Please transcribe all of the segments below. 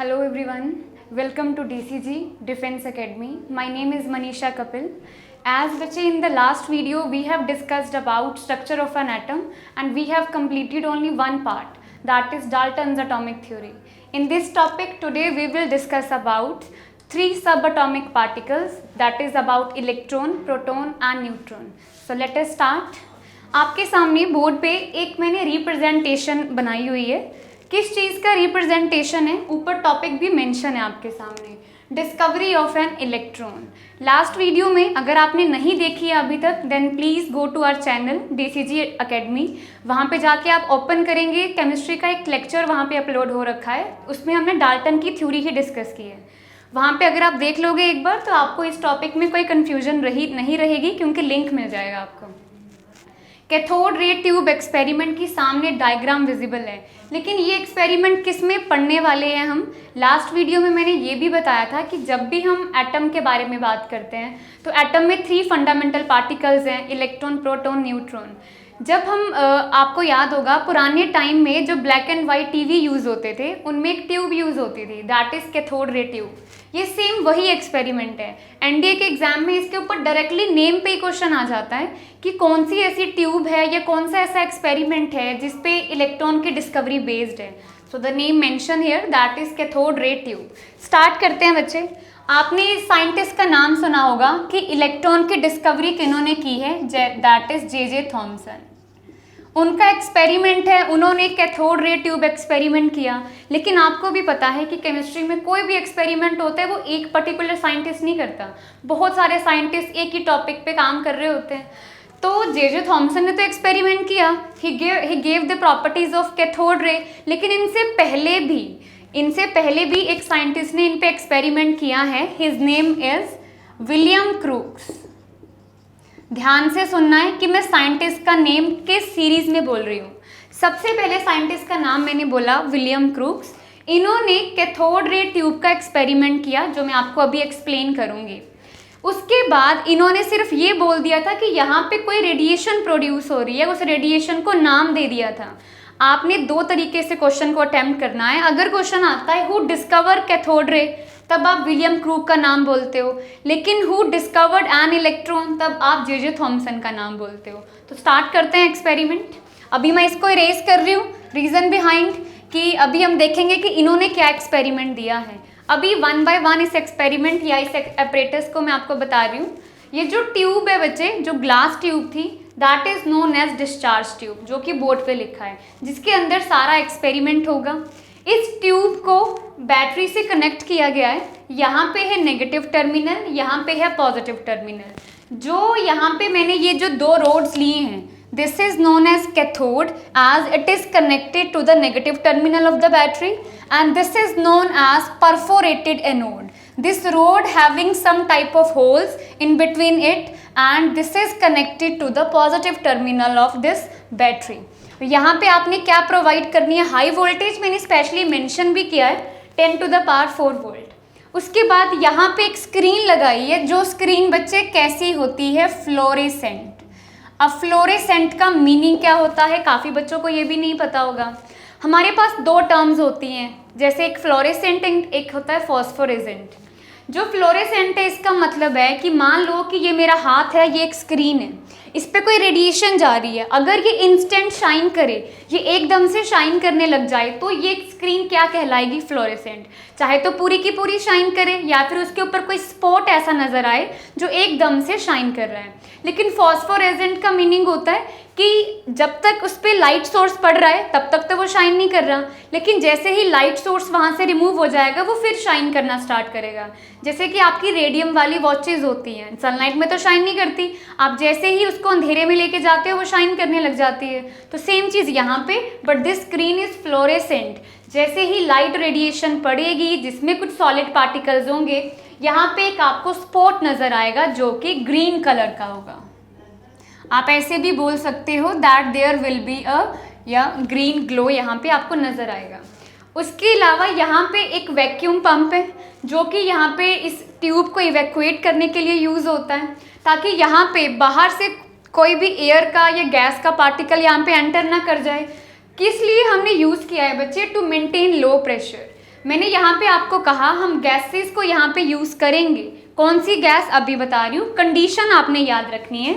Hello everyone, welcome to DCG Defense Academy. My name is Manisha Kapil. As बच्चे in the last video we have discussed about structure of an atom and we have completed only one part, that is Dalton's atomic theory. In this topic today we will discuss about three subatomic particles, that is about electron, proton and neutron. So let us start. आपके सामने board पे एक मैंने representation बनाई हुई है. किस चीज़ का रिप्रेजेंटेशन है, ऊपर टॉपिक भी मेंशन है आपके सामने, discovery of an electron. Last video में अगर आपने नहीं देखी है अभी तक then please go to our channel DCG academy. वहाँ पे जाके आप ओपन करेंगे, केमिस्ट्री का एक लेक्चर वहाँ पे अपलोड हो रखा है, उसमें हमने डाल्टन की थ्योरी ही डिस्कस की है. वहाँ पे अगर आप देख लोगे एक बार तो आपको इस टॉपिक में कोई कन्फ्यूजन नहीं रहेगी, क्योंकि लिंक मिल जाएगा आपको. कैथोड रे ट्यूब एक्सपेरिमेंट की सामने डायग्राम विजिबल है, लेकिन ये एक्सपेरिमेंट किस में पढ़ने वाले हैं हम. लास्ट वीडियो में मैंने ये भी बताया था कि जब भी हम एटम के बारे में बात करते हैं तो एटम में 3 फंडामेंटल पार्टिकल्स हैं, इलेक्ट्रॉन, प्रोटॉन, न्यूट्रॉन. जब हम आपको याद होगा पुराने टाइम में जो black and white TV use होते थे उनमें एक ट्यूब यूज़ होती थी, that is cathode ray tube. ये सेम वही एक्सपेरिमेंट है. एनडीए के एग्जाम में इसके ऊपर डायरेक्टली नेम पे ही क्वेश्चन आ जाता है कि कौन सी ऐसी ट्यूब है या कौन सा ऐसा एक्सपेरिमेंट है जिसपे इलेक्ट्रॉन की डिस्कवरी बेस्ड है. So the name mention here that is cathode ray tube. Start करते हैं बच्चे. आपने इस साइंटिस्ट का नाम सुना होगा कि इलेक्ट्रॉन की डिस्कवरी किन्होंने की है, दैट इज जे थॉमसन. उनका एक्सपेरिमेंट है, उन्होंने कैथोड रे ट्यूब एक्सपेरिमेंट किया. लेकिन आपको भी पता है कि केमिस्ट्री में कोई भी एक्सपेरिमेंट होता है वो एक पर्टिकुलर साइंटिस्ट नहीं करता, बहुत सारे साइंटिस्ट एक ही टॉपिक पे काम कर रहे होते हैं. तो जे थॉमसन ने तो एक्सपेरिमेंट किया, he gave the properties of cathode ray. लेकिन इनसे पहले भी एक साइंटिस्ट ने इन पे एक्सपेरिमेंट किया है. His name is William crooks. ध्यान से सुनना है कि मैं साइंटिस्ट का नेम किस सीरीज में बोल रही हूँ. सबसे पहले साइंटिस्ट का नाम मैंने बोला विलियम क्रूक्स. इन्होंने कैथोड रे ट्यूब का एक्सपेरिमेंट किया जो मैं आपको अभी एक्सप्लेन करूँगी. उसके बाद इन्होंने सिर्फ ये बोल दिया था कि यहाँ पे कोई रेडिएशन प्रोड्यूस हो रही है, उस रेडिएशन को नाम दे दिया था. आपने 2 तरीके से क्वेश्चन को अटेम्प्ट करना है. अगर क्वेश्चन आता है हु डिस्कवर कैथोड रे, तब आप विलियम क्रूक का नाम बोलते हो. लेकिन हु डिस्कवर्ड एन इलेक्ट्रॉन, तब आप जे थॉमसन का नाम बोलते हो. तो स्टार्ट करते हैं एक्सपेरिमेंट. अभी मैं इसको इरेज कर रही हूँ, रीज़न बिहाइंड कि अभी हम देखेंगे कि इन्होंने क्या एक्सपेरिमेंट दिया है. अभी 1 बाय 1 इस एक्सपेरिमेंट या इस एपरेटस को मैं आपको बता रही हूँ. ये जो ट्यूब है बच्चे, जो ग्लास ट्यूब थी, that is known as discharge tube, जो कि बोर्ड पे लिखा है, जिसके अंदर सारा एक्सपेरिमेंट होगा. इस ट्यूब को बैटरी से कनेक्ट किया गया है. यहाँ पे है नेगेटिव टर्मिनल, यहाँ पे है पॉजिटिव टर्मिनल. जो यहाँ पे मैंने ये जो 2 रोड्स लिए हैं, this is known as cathode as it is connected to the negative terminal of the battery, and this is known as perforated anode. This rod having some type of holes in between it, and this is connected to the positive terminal of this battery. यहाँ पे आपने क्या provide करनी है, high voltage मैंने specially mention भी किया है, 10 to the power 4 वोल्ट. उसके बाद यहाँ पे एक स्क्रीन लगाई है, जो स्क्रीन बच्चे कैसी होती है, फ्लोरेसेंट. अब फ्लोरेसेंट का मीनिंग क्या होता है, काफ़ी बच्चों को ये भी नहीं पता होगा. हमारे पास 2 टर्म्स होती हैं, जैसे एक फ्लोरेसेंट एक होता है फॉस्फोरेसेंट. जो फ्लोरेसेंट है इसका मतलब है कि मान लो कि ये मेरा हाथ है, ये एक स्क्रीन है, इस पर कोई रेडिएशन जा रही है. अगर ये इंस्टेंट शाइन करे, ये एकदम से शाइन करने लग जाए, तो ये स्क्रीन क्या कहलाएगी, फ्लोरेसेंट. चाहे तो पूरी की पूरी शाइन करे या फिर उसके ऊपर कोई स्पॉट ऐसा नज़र आए जो एकदम से शाइन कर रहा है. लेकिन फॉस्फोरेसेंट का मीनिंग होता है कि जब तक उस पर लाइट सोर्स पड़ रहा है तब तक तो वो शाइन नहीं कर रहा, लेकिन जैसे ही लाइट सोर्स वहाँ से रिमूव हो जाएगा वो फिर शाइन करना स्टार्ट करेगा. जैसे कि आपकी रेडियम वाली वॉचेज़ होती हैं, सनलाइट में तो शाइन नहीं करती, आप जैसे ही उसको अंधेरे में लेके जाते हो वो शाइन करने लग जाती है. तो सेम चीज़ यहाँ पे, but this screen is fluorescent. जैसे ही लाइट रेडिएशन पड़ेगी जिसमें कुछ सॉलिड पार्टिकल्स होंगे, यहाँ पे एक आपको स्पॉट नज़र आएगा जो कि ग्रीन कलर का होगा. आप ऐसे भी बोल सकते हो that there will be a या ग्रीन ग्लो, यहाँ पे आपको नज़र आएगा. उसके अलावा यहाँ पे एक वैक्यूम पंप है जो कि यहाँ पे इस ट्यूब को इवैक्यूएट करने के लिए यूज़ होता है, ताकि यहाँ पे बाहर से कोई भी एयर का या गैस का पार्टिकल यहाँ पे एंटर ना कर जाए. किस लिए हमने यूज़ किया है बच्चे, टू मेंटेन लो प्रेशर. मैंने यहाँ पे आपको कहा हम गैसेस को यहाँ पे यूज़ करेंगे। कौन सी गैस अभी बता रही हूँ। कंडीशन आपने याद रखनी है,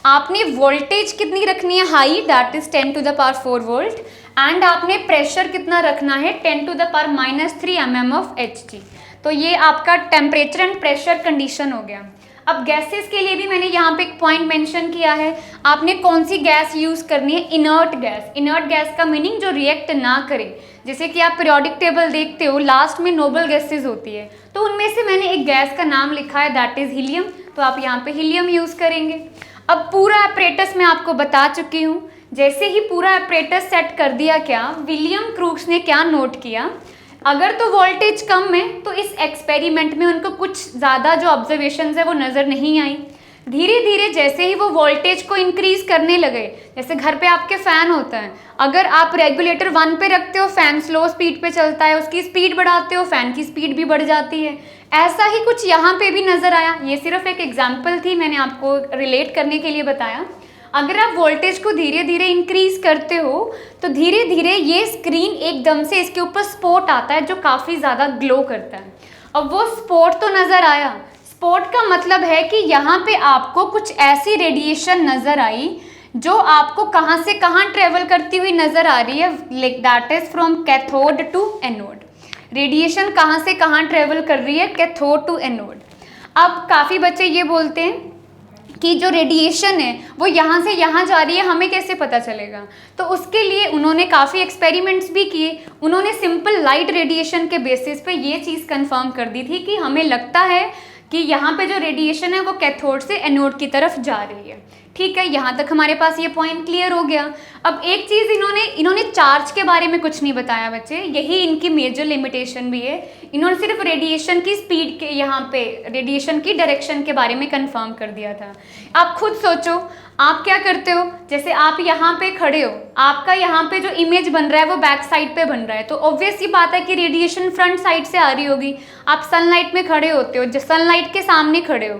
आपने वोल्टेज कितनी रखनी है, high, that is 10⁴ volt, and आपने प्रेशर कितना रखना है, 10⁻³ mm ऑफ Hg। तो ये आपका टेम्परेचर एंड प्रेशर कंडीशन हो गया। अब गैसेस के लिए भी मैंने यहाँ पे एक पॉइंट मेंशन किया है, आपने कौन सी गैस यूज़ करनी है, इनर्ट गैस। इनर्ट गैस का मीनिंग जो रिएक्ट ना करे। जैसे कि आप पीरियोडिक टेबल देखते हो, लास्ट में नोबल गैसेस होती है, तो उनमें से मैंने एक गैस का नाम लिखा है, दैट इज़ हीलियम, तो आप यहाँ पे हीलियम यूज़ करेंगे। अब पूरा एपरेटस मैं आपको बता चुकी हूँ। जैसे ही पूरा एपरेटस सेट कर दिया, क्या विलियम क्रूक्स ने क्या नोट किया, अगर तो वोल्टेज कम है तो इस एक्सपेरिमेंट में उनको कुछ ज़्यादा जो ऑब्जर्वेशंस है वो नज़र नहीं आई। धीरे धीरे जैसे ही वो वोल्टेज को इंक्रीज़ करने लगे, जैसे घर पे आपके फ़ैन होता है, अगर आप रेगुलेटर 1 पे रखते हो, फ़ैन स्लो स्पीड पे चलता है, उसकी स्पीड बढ़ाते हो, फ़ैन की स्पीड भी बढ़ जाती है। ऐसा ही कुछ यहाँ पे भी नज़र आया। ये सिर्फ एक एग्जाम्पल थी, मैंने आपको रिलेट करने के लिए बताया। अगर आप वोल्टेज को धीरे धीरे इंक्रीज़ करते हो तो धीरे धीरे ये स्क्रीन एकदम से इसके ऊपर स्पॉट आता है जो काफ़ी ज़्यादा ग्लो करता है। अब वो स्पॉट तो नज़र आया, स्पॉट का मतलब है कि यहाँ पे आपको कुछ ऐसी रेडिएशन नज़र आई जो आपको कहाँ से कहाँ ट्रेवल करती हुई नज़र आ रही है, that is from cathode to anode. Radiation कहाँ से कहाँ ट्रेवल कर रही है, कैथोड टू एनोड। अब काफ़ी बच्चे ये बोलते हैं कि जो रेडिएशन है वो यहाँ से यहाँ जा रही है, हमें कैसे पता चलेगा। तो उसके लिए उन्होंने काफ़ी एक्सपेरिमेंट्स भी किए। उन्होंने सिंपल लाइट रेडिएशन के बेसिस पे ये चीज़ कंफर्म कर दी थी कि हमें लगता है कि यहाँ पे जो रेडिएशन है वो कैथोड से एनोड की तरफ जा रही है। ठीक है, यहाँ तक हमारे पास ये पॉइंट क्लियर हो गया। अब एक चीज़ इन्होंने चार्ज के बारे में कुछ नहीं बताया बच्चे, यही इनकी मेजर लिमिटेशन भी है। इन्होंने सिर्फ रेडिएशन की स्पीड के, यहाँ पे रेडिएशन की डायरेक्शन के बारे में कंफर्म कर दिया था। आप खुद सोचो, आप क्या करते हो, जैसे आप यहाँ पे खड़े हो, आपका यहाँ पे जो इमेज बन रहा है वो बैक साइड पे बन रहा है, तो ऑब्वियस ही बात है कि रेडिएशन फ्रंट साइड से आ रही होगी। आप सनलाइट में खड़े होते हो, जो सनलाइट के सामने खड़े हो,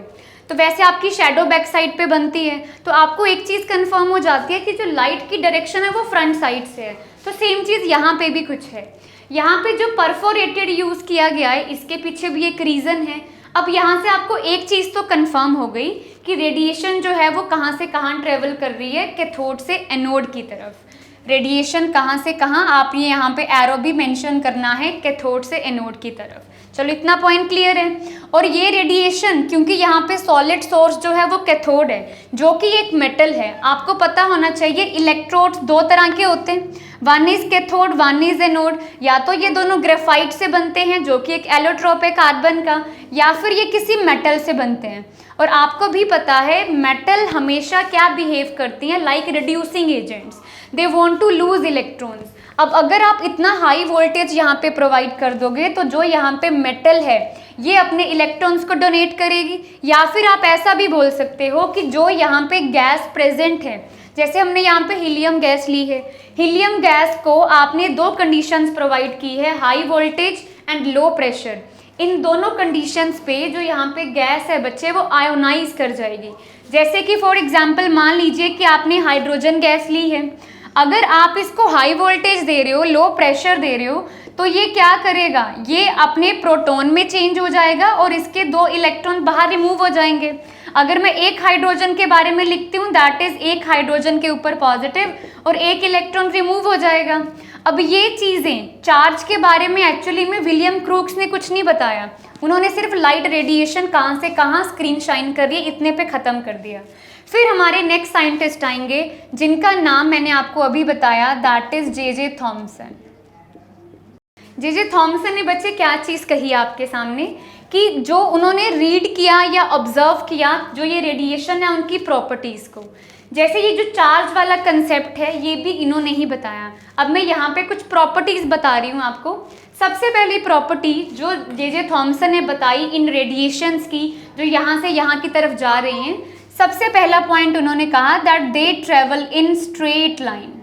तो वैसे आपकी शेडो बैक साइड पे बनती है। तो आपको एक चीज़ कंफर्म हो जाती है कि जो लाइट की डायरेक्शन है वो फ्रंट साइड से है। तो सेम चीज़ यहाँ पे भी कुछ है। यहाँ पे जो परफोरेटेड यूज़ किया गया है, इसके पीछे भी एक रीज़न है। अब यहाँ से आपको एक चीज़ तो कंफर्म हो गई कि रेडिएशन जो है वो कहाँ से कहाँ ट्रेवल कर रही है, कैथोड से एनोड की तरफ। रेडिएशन कहाँ से कहाँ, आप ये यहाँ पे एरो भी मेंशन करना है, कैथोड से एनोड की तरफ। चलो इतना पॉइंट क्लियर है। और ये रेडिएशन, क्योंकि यहाँ पे सॉलिड सोर्स जो है वो कैथोड है, जो कि एक मेटल है, आपको पता होना चाहिए इलेक्ट्रोड्स दो तरह के होते हैं, one is cathode, one is anode. या तो ये दोनों ग्रेफाइट से बनते हैं जो कि एक एलोट्रोप है कार्बन का, या फिर ये किसी मेटल से बनते हैं। और आपको भी पता है मेटल हमेशा क्या बिहेव करती हैं, like reducing agents, they want to lose electrons. अब अगर आप इतना हाई वोल्टेज यहाँ पे प्रोवाइड कर दोगे तो जो यहाँ पे मेटल है ये अपने इलेक्ट्रॉन्स को डोनेट करेगी। या फिर आप ऐसा भी बोल सकते हो कि जो यहाँ पे गैस प्रेजेंट है, जैसे हमने यहाँ पे हीलियम गैस ली है, हीलियम गैस को आपने दो कंडीशंस प्रोवाइड की है, high voltage and low pressure. इन दोनों कंडीशंस पे जो यहाँ पे गैस है बच्चे वो आयोनाइज कर जाएगी। जैसे कि फॉर एग्जांपल मान लीजिए कि आपने हाइड्रोजन गैस ली है, अगर आप इसको हाई वोल्टेज दे रहे हो, लो प्रेशर दे रहे हो, तो ये क्या करेगा, ये अपने प्रोटॉन में चेंज हो जाएगा और इसके दो इलेक्ट्रॉन बाहर रिमूव हो जाएंगे। अगर मैं एक हाइड्रोजन के बारे में लिखती हूँ, दैट इज एक हाइड्रोजन के ऊपर पॉजिटिव और एक इलेक्ट्रॉन रिमूव हो जाएगा। अब ये चीज़ें चार्ज के बारे में एक्चुअली में विलियम क्रूक्स ने कुछ नहीं बताया, उन्होंने सिर्फ लाइट रेडिएशन कहाँ से कहाँ स्क्रीन शाइन कर रही है इतने पे ख़त्म कर दिया। फिर हमारे नेक्स्ट साइंटिस्ट आएंगे जिनका नाम मैंने आपको अभी बताया, that is J Thomson. J Thomson ने बच्चे क्या चीज़ कही आपके सामने कि जो उन्होंने रीड किया या ऑब्जर्व किया जो ये रेडिएशन है उनकी प्रॉपर्टीज़ को, जैसे ये जो चार्ज वाला कंसेप्ट है ये भी इन्होंने ही बताया। अब मैं यहाँ पे कुछ प्रॉपर्टीज़ बता रही हूँ आपको। सबसे पहली प्रॉपर्टी जो जे थॉमसन ने बताई इन रेडिएशंस की जो यहाँ से यहाँ की तरफ जा रही हैं, सबसे पहला पॉइंट उन्होंने कहा that they travel in straight line.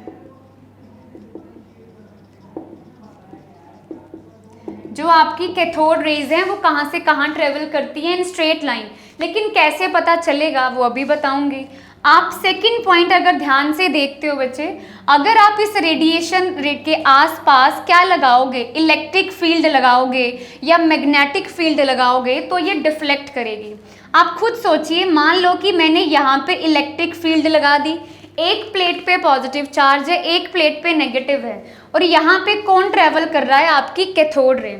जो आपकी कैथोड रेज हैं वो कहाँ से कहाँ ट्रेवल करती हैं इन स्ट्रेट लाइन। लेकिन कैसे पता चलेगा वो अभी बताऊंगी। आप सेकंड पॉइंट अगर ध्यान से देखते हो बच्चे, अगर आप इस रेडिएशन के आसपास क्या लगाओगे, इलेक्ट्रिक फील्ड लगाओगे या मैग्नेटिक फील्ड लगाओगे तो ये डिफ्लेक्ट करेगी। आप खुद सोचिए, मान लो कि मैंने यहाँ पे इलेक्ट्रिक फील्ड लगा दी, एक प्लेट पे पॉजिटिव चार्ज है, एक प्लेट पे नेगेटिव है, और यहाँ पे कौन ट्रेवल कर रहा है, आपकी कैथोड रे।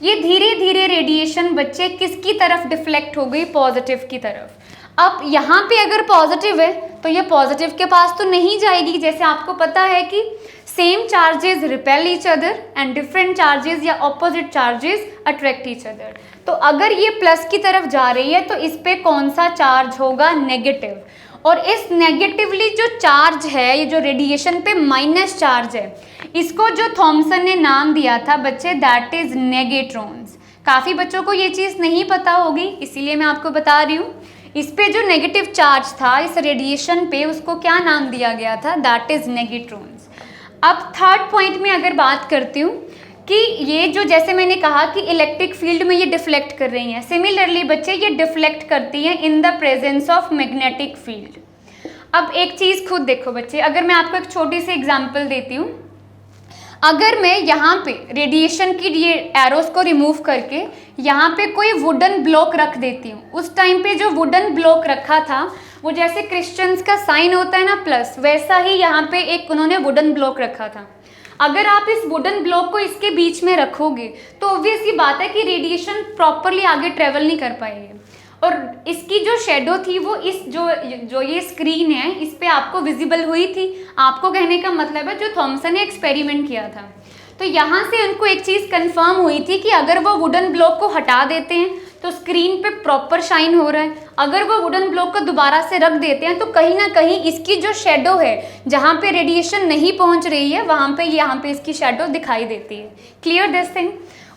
ये धीरे धीरे रेडिएशन बच्चे किसकी तरफ डिफ्लेक्ट हो गई, पॉजिटिव की तरफ। अब यहाँ पे अगर पॉजिटिव है तो ये पॉजिटिव के पास तो नहीं जाएगी, जैसे आपको पता है कि same charges repel each other and different charges या opposite charges attract each other. तो अगर ये प्लस की तरफ जा रही है तो इस पे कौन सा चार्ज होगा, नेगेटिव। और इस नेगेटिवली जो चार्ज है, ये जो रेडिएशन पे माइनस चार्ज है, इसको जो थॉमसन ने नाम दिया था बच्चे, दैट इज नेगेट्रॉन्स। काफ़ी बच्चों को ये चीज़ नहीं पता होगी, इसीलिए मैं आपको बता रही हूँ। इस पे जो नेगेटिव चार्ज था इस रेडिएशन पे, उसको क्या नाम दिया गया था, दैट इज नेगेट्रॉन्स। अब थर्ड पॉइंट में अगर बात करती हूँ कि ये जो, जैसे मैंने कहा कि इलेक्ट्रिक फील्ड में ये डिफ्लेक्ट कर रही हैं, सिमिलरली बच्चे ये डिफ्लेक्ट करती हैं in the presence of magnetic field. अब एक चीज़ खुद देखो बच्चे, अगर मैं आपको एक छोटी सी एग्जांपल देती हूँ, अगर मैं यहाँ पे रेडिएशन की ये एरोस को रिमूव करके यहाँ पे कोई वुडन ब्लॉक रख देती हूँ, उस टाइम पे जो वुडन ब्लॉक रखा था वो जैसे क्रिश्चियंस का साइन होता है ना प्लस, वैसा ही यहाँ पे एक उन्होंने वुडन ब्लॉक रखा था। अगर आप इस वुडन ब्लॉक को इसके बीच में रखोगे तो ऑब्वियस सी बात है कि रेडिएशन प्रॉपरली आगे ट्रेवल नहीं कर पाएगी। और इसकी जो शेडो थी वो इस जो ये स्क्रीन है इस पे आपको विजिबल हुई थी। आपको कहने का मतलब है जो थॉमसन ने एक्सपेरिमेंट किया था, तो यहाँ से उनको एक चीज़ कंफर्म हुई थी कि अगर वो वुडन ब्लॉक को हटा देते हैं तो स्क्रीन पे प्रॉपर शाइन हो रहा है, अगर वो वुडन ब्लॉक को दोबारा से रख देते हैं तो कहीं ना कहीं इसकी जो शेडो है, जहाँ पे रेडिएशन नहीं पहुँच रही है वहाँ पे यहाँ पे इसकी शेडो दिखाई देती है। Clear this thing.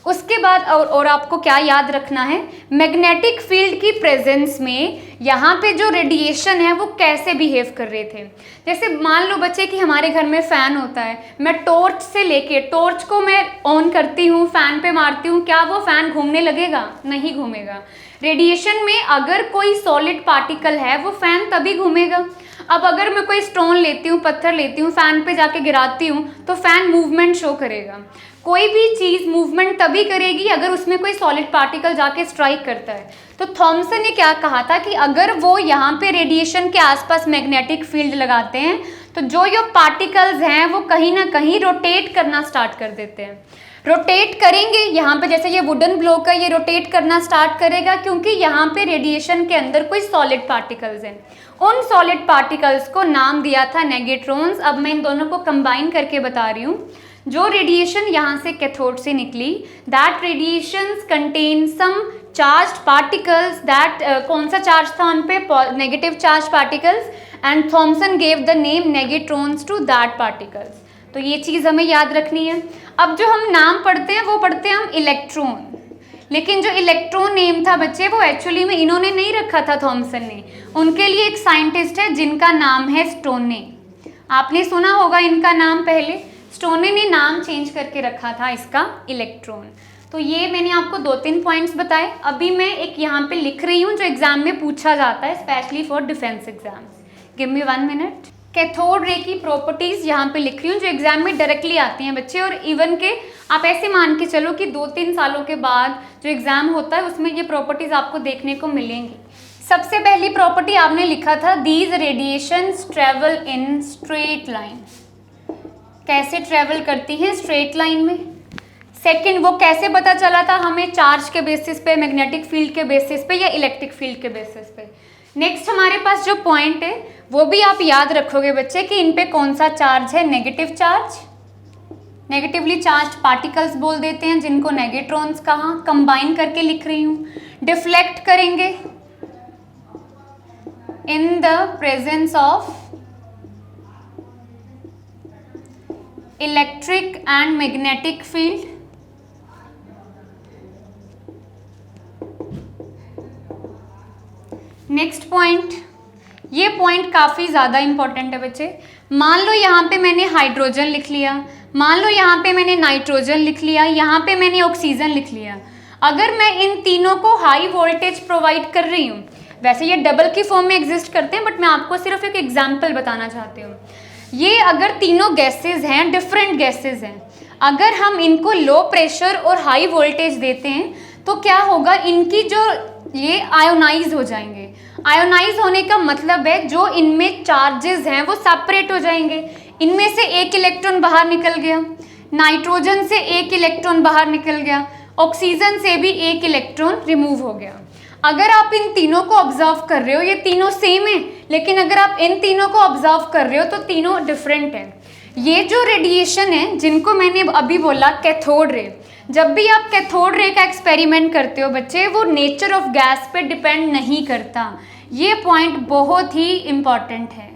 उसके बाद और आपको क्या याद रखना है, मैग्नेटिक फील्ड की प्रेजेंस में यहाँ पे जो रेडिएशन है वो कैसे बिहेव कर रहे थे। जैसे मान लो बच्चे कि हमारे घर में फ़ैन होता है, मैं टॉर्च से लेके, टॉर्च को मैं ऑन करती हूँ, फ़ैन पे मारती हूँ, क्या वो फ़ैन घूमने लगेगा? नहीं घूमेगा। रेडिएशन में अगर कोई सॉलिड पार्टिकल है वो फ़ैन तभी घूमेगा। अब अगर मैं कोई स्टोन लेती हूँ, पत्थर लेती हूँ, फ़ैन पे जाके गिराती हूँ तो फ़ैन मूवमेंट शो करेगा। कोई भी चीज़ मूवमेंट तभी करेगी अगर उसमें कोई सॉलिड पार्टिकल जाके स्ट्राइक करता है। तो थॉमसन ने क्या कहा था कि अगर वो यहाँ पे रेडिएशन के आसपास मैग्नेटिक फील्ड लगाते हैं तो जो ये पार्टिकल्स हैं वो कहीं ना कहीं रोटेट करना स्टार्ट कर देते हैं। रोटेट करेंगे, यहाँ पे जैसे ये वुडन ब्लॉक है ये रोटेट करना स्टार्ट करेगा क्योंकि यहाँ पे रेडिएशन के अंदर कोई सॉलिड पार्टिकल्स हैं। उन सॉलिड पार्टिकल्स को नाम दिया था नेगेट्रॉन्स। अब मैं इन दोनों को कंबाइन करके बता रही हूँ। जो रेडिएशन यहाँ से कैथोड से निकली, that radiations contain some charged particles, that कौन सा चार्ज था उन पे, negative charge particles, and Thomson gave the name negatrons to that particles. तो ये चीज़ हमें याद रखनी है। अब जो हम नाम पढ़ते हैं वो पढ़ते हैं हम इलेक्ट्रॉन, लेकिन जो इलेक्ट्रॉन नेम था बच्चे वो एक्चुअली में इन्होंने नहीं रखा था, थॉमसन ने। उनके लिए एक साइंटिस्ट है जिनका नाम है स्टोने। आपने सुना होगा इनका नाम पहले। स्टोने ने नाम चेंज करके रखा था इसका इलेक्ट्रॉन। तो ये मैंने आपको 2-3 पॉइंट्स बताए। अभी मैं एक यहाँ पे लिख रही हूँ जो एग्जाम में पूछा जाता है, specially for defence exams. Give me 1 minute. Cathode ray की प्रॉपर्टीज़ यहाँ पे लिख रही हूँ जो एग्जाम में डायरेक्टली आती हैं बच्चे, और इवन के आप ऐसे मान के चलो कि 2-3 सालों के बाद जो एग्ज़ाम होता है उसमें ये प्रॉपर्टीज़ आपको देखने को मिलेंगी। सबसे पहली प्रॉपर्टी आपने लिखा था, these radiations travel in straight line. कैसे ट्रेवल करती हैं? स्ट्रेट लाइन में। सेकंड, वो कैसे पता चला था हमें? चार्ज के बेसिस पे, मैग्नेटिक फील्ड के बेसिस पे या इलेक्ट्रिक फील्ड के बेसिस पे। नेक्स्ट हमारे पास जो पॉइंट है वो भी आप याद रखोगे बच्चे कि इन पे कौन सा चार्ज है, negative charge. Negatively charge particles बोल देते हैं जिनको नेगेट्रॉन्स कहा, कंबाइन करके लिख रही हूँ। डिफ्लेक्ट करेंगे in the presence of electric and magnetic field. Next point, ये पॉइंट काफ़ी ज़्यादा इंपॉर्टेंट है बच्चे। मान लो यहाँ पे मैंने हाइड्रोजन लिख लिया, मान लो यहाँ पे मैंने नाइट्रोजन लिख लिया, यहाँ पे मैंने ऑक्सीजन लिख लिया। अगर मैं इन तीनों को हाई वोल्टेज प्रोवाइड कर रही हूँ, वैसे ये डबल की फॉर्म में एग्जिस्ट करते हैं, बट मैं आपको सिर्फ एक एग्जाम्पल बताना चाहती हूँ। ये अगर तीनों गैसेज हैं, डिफरेंट गैसेज हैं, अगर हम इनको लो प्रेशर और हाई वोल्टेज देते हैं तो क्या होगा, इनकी जो ये आयोनाइज हो जाएंगे। आयोनाइज होने का मतलब है जो इनमें चार्जेस हैं वो सेपरेट हो जाएंगे। इनमें से एक इलेक्ट्रॉन बाहर निकल गया, नाइट्रोजन से एक इलेक्ट्रॉन बाहर निकल गया, ऑक्सीजन से भी एक इलेक्ट्रॉन रिमूव हो गया। अगर आप इन तीनों को ऑब्जर्व कर रहे हो, ये तीनों सेम है, लेकिन अगर आप इन तीनों को ऑब्जर्व कर रहे हो तो तीनों डिफरेंट हैं। ये जो रेडिएशन है जिनको मैंने अभी बोला कैथोड रे, जब भी आप कैथोड रे का एक्सपेरिमेंट करते हो बच्चे, वो नेचर ऑफ गैस पे डिपेंड नहीं करता। ये पॉइंट बहुत ही इंपॉर्टेंट है।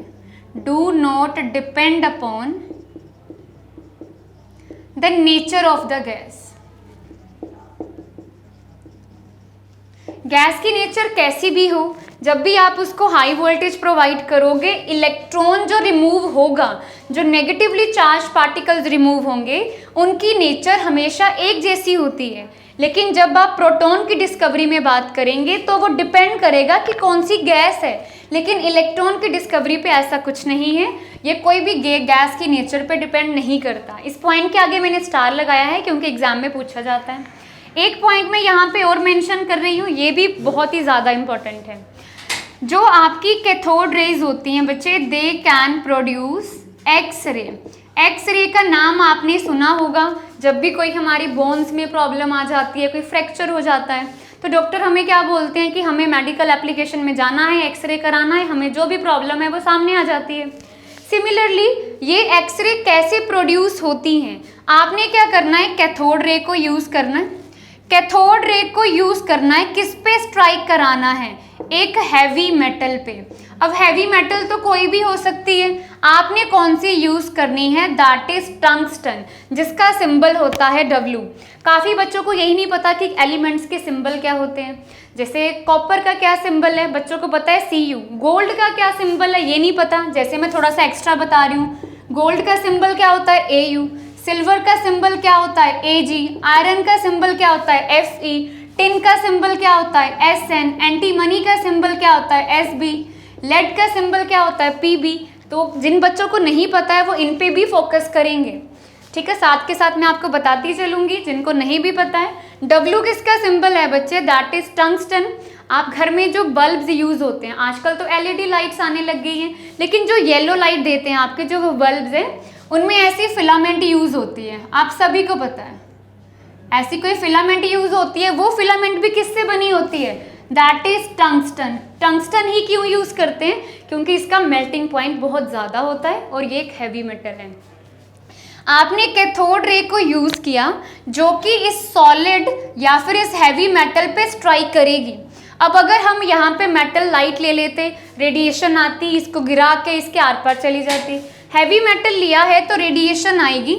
Do not depend upon the nature of the gas. Gas की नेचर कैसी भी हो, जब भी आप उसको हाई वोल्टेज प्रोवाइड करोगे, इलेक्ट्रॉन जो रिमूव होगा, जो नेगेटिवली चार्ज पार्टिकल्स रिमूव होंगे, उनकी नेचर हमेशा एक जैसी होती है। लेकिन जब आप प्रोटॉन की डिस्कवरी में बात करेंगे तो वो डिपेंड करेगा कि कौन सी गैस है, लेकिन इलेक्ट्रॉन की डिस्कवरी पे ऐसा कुछ नहीं है। ये कोई भी गैस की नेचर पे डिपेंड नहीं करता। इस पॉइंट के आगे मैंने स्टार लगाया है क्योंकि एग्जाम में पूछा जाता है। एक पॉइंट मैं यहाँ पे और मेंशन कर रही हूँ, ये भी बहुत ही ज़्यादा इम्पोर्टेंट है। जो आपकी कैथोड रेज होती हैं बच्चे, they can produce X ray. X ray का नाम आपने सुना होगा। जब भी कोई हमारी बोन्स में प्रॉब्लम आ जाती है, कोई फ्रैक्चर हो जाता है, तो डॉक्टर हमें क्या बोलते हैं कि हमें मेडिकल एप्लीकेशन में जाना है, एक्सरे कराना है, हमें जो भी प्रॉब्लम है वो सामने आ जाती है। सिमिलरली ये एक्सरे कैसे प्रोड्यूस होती हैं, आपने क्या करना है, कैथोड रे को यूज़ करना है। कैथोड रे को यूज़ करना है, किस पे स्ट्राइक कराना है, एक हैवी मेटल पे। अब हैवी मेटल तो कोई भी हो सकती है, आपने कौन सी यूज़ करनी है, दैट इज टंगस्टन, जिसका सिंबल होता है W। काफ़ी बच्चों को यही नहीं पता कि एलिमेंट्स के सिंबल क्या होते हैं। जैसे कॉपर का क्या सिंबल है, बच्चों को पता है Cu। गोल्ड का क्या सिंबल है ये नहीं पता, जैसे मैं थोड़ा सा एक्स्ट्रा बता रही हूँ। गोल्ड का सिंबल क्या होता है Au, सिल्वर का सिंबल क्या होता है Ag, आयरन का सिंबल क्या होता है Fe, टिन का सिंबल क्या होता है Sn, एंटीमनी का सिंबल क्या होता है Sb, लेड का सिंबल क्या होता है Pb। तो जिन बच्चों को नहीं पता है वो इन पे भी फोकस करेंगे, ठीक है। साथ के साथ मैं आपको बताती चलूंगी जिनको नहीं भी पता है। W किसका सिंबल है बच्चे, दैट इज टंगस्टन। आप घर में जो बल्ब्स यूज़ होते हैं, आजकल तो LED लाइट्स आने लग गई हैं, लेकिन जो येलो लाइट देते हैं आपके जो वो बल्ब्स हैं, उनमें ऐसी फिलामेंट यूज़ होती है, आप सभी को पता है। ऐसी कोई फिलामेंट यूज़ होती है, वो फिलामेंट भी किससे बनी होती है, दैट इज टंगस्टन। टंगस्टन ही क्यों यूज़ करते हैं, क्योंकि इसका मेल्टिंग पॉइंट बहुत ज़्यादा होता है और ये एक हैवी मेटल है। आपने कैथोड रे को यूज़ किया जो कि इस सॉलिड या फिर इस हैवी मेटल पे स्ट्राइक करेगी। अब अगर हम यहाँ पे मेटल लाइट ले लेते, रेडिएशन आती, इसको गिरा के इसके आर पार चली जाती। हैवी मेटल लिया है तो रेडिएशन आएगी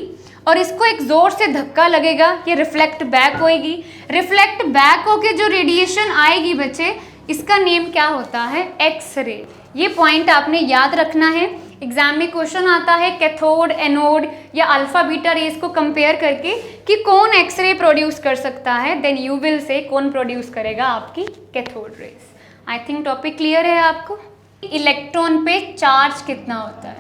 और इसको एक ज़ोर से धक्का लगेगा, ये रिफ्लेक्ट बैक होएगी। रिफ्लेक्ट बैक होके जो रेडिएशन आएगी बच्चे, इसका नेम क्या होता है, एक्स रे। ये पॉइंट आपने याद रखना है। एग्जाम में क्वेश्चन आता है कैथोड, एनोड या अल्फा बीटा रेस को कंपेयर करके कि कौन एक्सरे प्रोड्यूस कर सकता है, देन यू विल से कौन प्रोड्यूस करेगा, आपकी cathode rays. I think topic clear है आपको। इलेक्ट्रॉन पे चार्ज कितना होता है,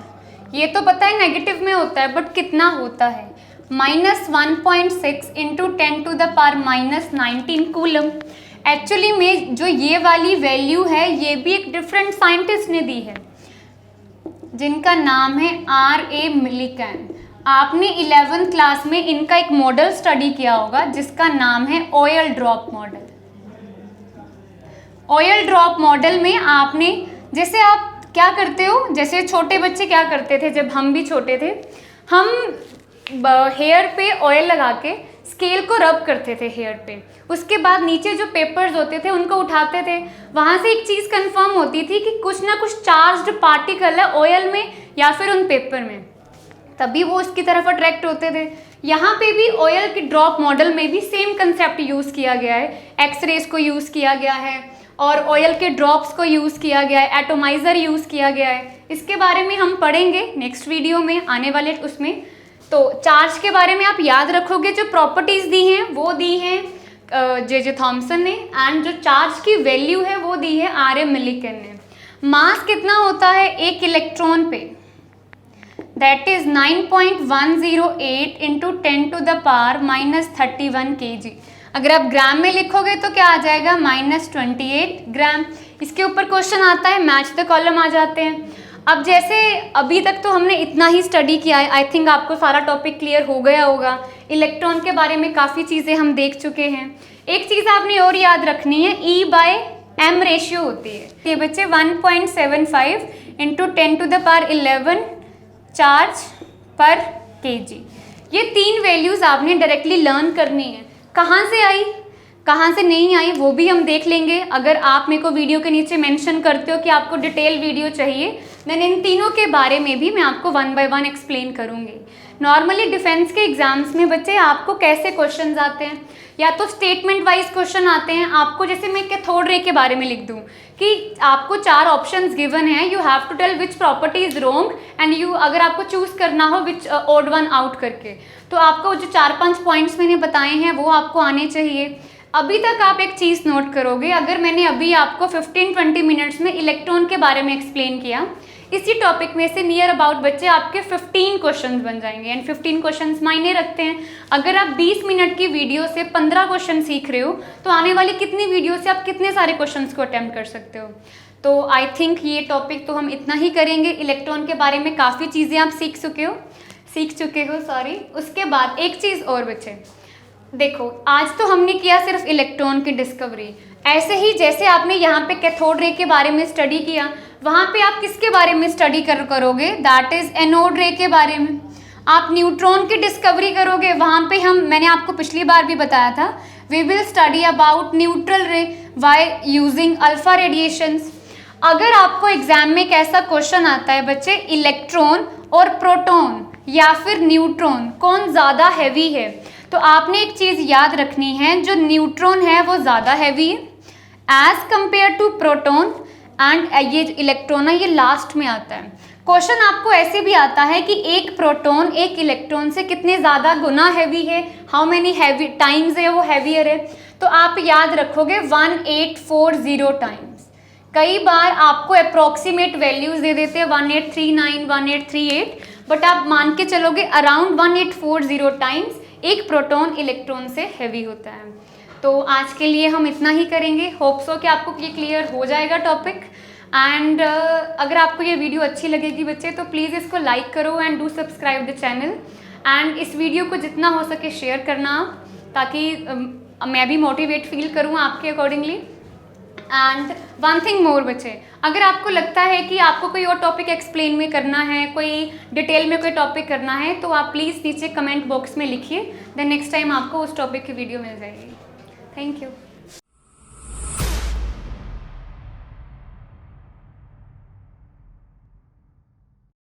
ये तो पता है नेगेटिव में होता है, बट कितना होता है, -1.6 इंटू 10⁻⁻19 कूलम। एक्चुअली में जो ये वाली वैल्यू है, ये भी एक डिफरेंट साइंटिस्ट ने दी है जिनका नाम है R.A. मिलिकन। आपने 11th क्लास में इनका एक मॉडल स्टडी किया होगा जिसका नाम है oil drop model. Oil drop model में आपने, जैसे आप क्या करते हो, जैसे छोटे बच्चे क्या करते थे जब हम भी छोटे थे, हम हेयर पे ऑयल लगा के स्केल को रब करते थे हेयर पे। उसके बाद नीचे जो पेपर्स होते थे उनको उठाते थे, वहाँ से एक चीज़ कंफर्म होती थी कि कुछ ना कुछ चार्ज्ड पार्टिकल है ऑयल में या फिर उन पेपर में, तभी वो उसकी तरफ अट्रैक्ट होते थे। यहाँ पे भी ऑयल के ड्रॉप मॉडल में भी सेम कंसेप्ट यूज़ किया गया है। एक्सरेज को यूज़ किया गया है और ऑयल के ड्रॉप्स को यूज़ किया गया है, एटोमाइज़र यूज़ किया गया है। इसके बारे में हम पढ़ेंगे नेक्स्ट वीडियो में आने वाले उसमें। तो चार्ज के बारे में आप याद रखोगे, जो प्रॉपर्टीज़ दी हैं वो दी हैं जे थॉमसन ने, एंड जो चार्ज की वैल्यू है वो दी है RM मिलिकन ने। मास कितना होता है एक इलेक्ट्रॉन पे, दैट इज 9.108 इंटू 10⁻⁻31 kg। अगर आप ग्राम में लिखोगे तो क्या आ जाएगा -28 ग्राम। इसके ऊपर क्वेश्चन आता है, मैच द कॉलम आ जाते हैं। अब जैसे अभी तक तो हमने इतना ही स्टडी किया है, आई थिंक आपको सारा टॉपिक क्लियर हो गया होगा। इलेक्ट्रॉन के बारे में काफ़ी चीज़ें हम देख चुके हैं। एक चीज़ आपने और याद रखनी है, E/m रेशियो होती है। ये बच्चे 1.75 इंटू 10⁻11 चार्ज पर kg। ये 3 वैल्यूज़ आपने डायरेक्टली लर्न करनी है। कहाँ से आई कहाँ से नहीं आई वो भी हम देख लेंगे। अगर आप मेरे को वीडियो के नीचे मेंशन करते हो कि आपको डिटेल वीडियो चाहिए, देन इन तीनों के बारे में भी मैं आपको 1 बाय 1 एक्सप्लेन करूँगी। नॉर्मली डिफेंस के एग्जाम्स में बच्चे आपको कैसे क्वेश्चंस आते हैं, या तो स्टेटमेंट वाइज क्वेश्चन आते हैं आपको, जैसे मैं कैथोड रे के बारे में लिख दूँ कि आपको 4 ऑप्शंस गिवन है, you have to tell which property is wrong and you, अगर आपको चूज करना हो विच ऑड वन आउट करके, तो आपको जो 4-5 पॉइंट्स मैंने बताए हैं वो आपको आने चाहिए। अभी तक आप एक चीज़ नोट करोगे, अगर मैंने अभी आपको 15-20 मिनट्स में इलेक्ट्रॉन के बारे में एक्सप्लेन किया, इसी टॉपिक में से नियर अबाउट बच्चे आपके 15 क्वेश्चंस बन जाएंगे। एंड 15 क्वेश्चंस मायने रखते हैं। अगर आप 20 मिनट की वीडियो से 15 क्वेश्चन सीख रहे हो तो आने वाली कितनी वीडियो से आप कितने सारे क्वेश्चंस को अटेम्प्ट कर सकते हो। तो आई थिंक ये टॉपिक तो हम इतना ही करेंगे। इलेक्ट्रॉन के बारे में काफ़ी चीज़ें आप सीख चुके हो सॉरी। उसके बाद एक चीज़ और बच्चे, देखो आज तो हमने किया सिर्फ इलेक्ट्रॉन की डिस्कवरी, ऐसे ही जैसे आपने यहाँ पे कैथोड रे के बारे में स्टडी किया, वहाँ पे आप किसके बारे में स्टडी करोगे, दैट इज एनोड रे के बारे में। आप न्यूट्रॉन की डिस्कवरी करोगे, वहाँ पे मैंने आपको पिछली बार भी बताया था, we will study about neutral ray by using alpha radiations. अगर आपको एग्जाम में एक ऐसा क्वेश्चन आता है बच्चे, इलेक्ट्रॉन और प्रोटॉन या फिर न्यूट्रॉन कौन ज़्यादा हैवी है, तो आपने एक चीज़ याद रखनी है, जो न्यूट्रॉन है वो ज़्यादा हैवी है as compared to proton, and ये इलेक्ट्रॉन है ये लास्ट में आता है। क्वेश्चन आपको ऐसे भी आता है कि एक प्रोटॉन एक इलेक्ट्रॉन से कितने ज़्यादा गुना हैवी है, हाउ मेनी हैवी टाइम्स है वो हैवियर है, तो आप याद रखोगे 1840 टाइम्स। कई बार आपको अप्रॉक्सीमेट वैल्यूज दे देते हैं 1839 1838, बट आप मान के चलोगे अराउंड 1840 टाइम्स एक प्रोटॉन इलेक्ट्रॉन से हैवी होता है। तो आज के लिए हम इतना ही करेंगे। होप सो कि आपको ये क्लियर हो जाएगा टॉपिक। एंड अगर आपको ये वीडियो अच्छी लगेगी बच्चे तो प्लीज़ इसको लाइक करो and do subscribe the channel, and इस वीडियो को जितना हो सके शेयर करना, ताकि मैं भी मोटिवेट फील करूँ आपके accordingly. And one thing more बच्चे, अगर आपको लगता है कि आपको कोई और टॉपिक एक्सप्लेन में करना है, कोई डिटेल में कोई टॉपिक करना है, तो आप प्लीज़ नीचे कमेंट बॉक्स में लिखिए, देन नेक्स्ट टाइम आपको उस टॉपिक की वीडियो मिल जाएगी। Thank you.